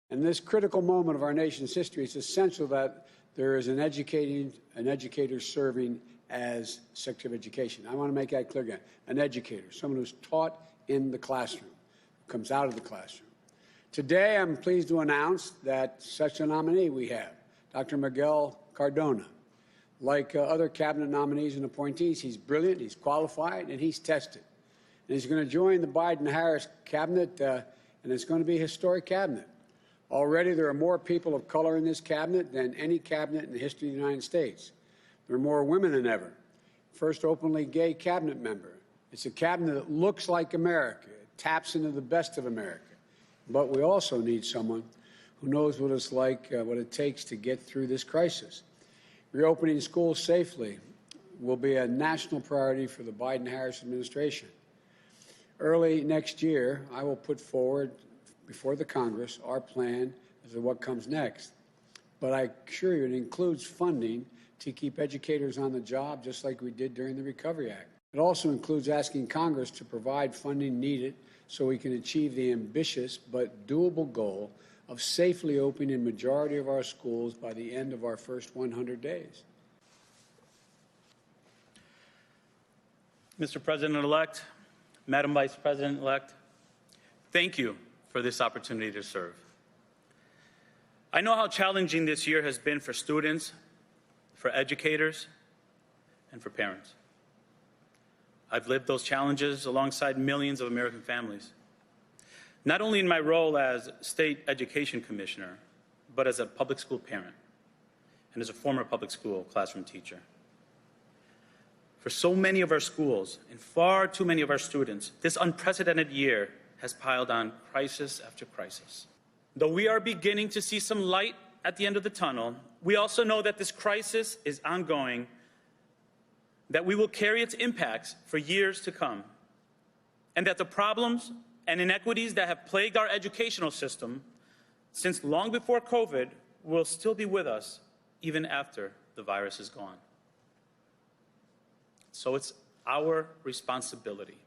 In this critical moment of our nation's history, it's essential that there is an educator serving as Secretary of Education. I want to make that clear again. An educator, someone who's taught in the classroom, comes out of the classroom. Today, I'm pleased to announce that such a nominee we have, Dr. Miguel Cardona. Like other cabinet nominees and appointees, he's brilliant, he's qualified, and he's tested. And he's going to join the Biden-Harris cabinet, and it's going to be a historic cabinet. Already, there are more people of color in this cabinet than any cabinet in the history of the United States. There are more women than ever. First openly gay cabinet member. It's a cabinet that looks like America. It taps into the best of America. But we also need someone who knows what it's like, what it takes to get through this crisis. Reopening schools safely will be a national priority for the Biden-Harris administration. Early next year, I will put forward before the Congress our plan as to what comes next. But I assure you it includes funding to keep educators on the job, just like we did during the Recovery Act. It also includes asking Congress to provide funding needed so we can achieve the ambitious but doable goal of safely opening a majority of our schools by the end of our first 100 days. Mr. President-elect, Madam Vice President-elect, thank you for this opportunity to serve. I know how challenging this year has been for students, for educators, and for parents. I've lived those challenges alongside millions of American families, not only in my role as State Education Commissioner, but as a public school parent and as a former public school classroom teacher. For so many of our schools and far too many of our students, this unprecedented year has piled on crisis after crisis. Though we are beginning to see some light at the end of the tunnel, we also know that this crisis is ongoing, that we will carry its impacts for years to come, and that the problems and inequities that have plagued our educational system since long before COVID will still be with us even after the virus is gone. So it's our responsibility,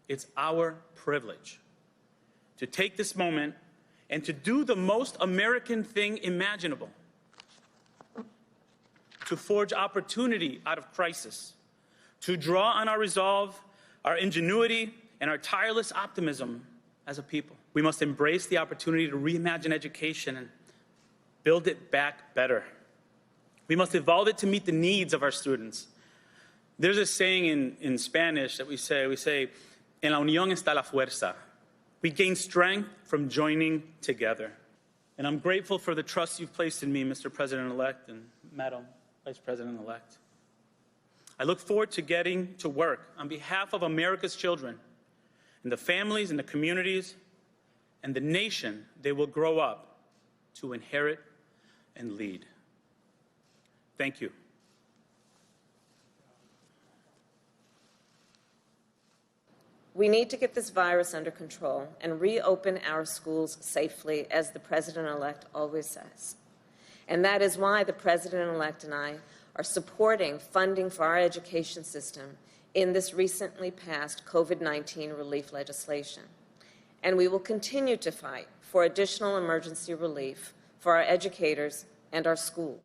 it's our privilege to take this moment and to do the most American thing imaginable, to forge opportunity out of crisis, to draw on our resolve, our ingenuity, and our tireless optimism as a people. We must embrace the opportunity to reimagine education and build it back better. We must evolve it to meet the needs of our students. There's a saying in Spanish that we say, en la unión está la fuerza. We gain strength from joining together. And I'm grateful for the trust you've placed in me, Mr. President-elect and Madam Vice President-elect. I look forward to getting to work on behalf of America's children and the families and the communities and the nation they will grow up to inherit and lead. Thank you. We need to get this virus under control and reopen our schools safely, as the President-elect always says. And that is why the President-elect and I are supporting funding for our education system in this recently passed COVID-19 relief legislation. And we will continue to fight for additional emergency relief for our educators and our schools.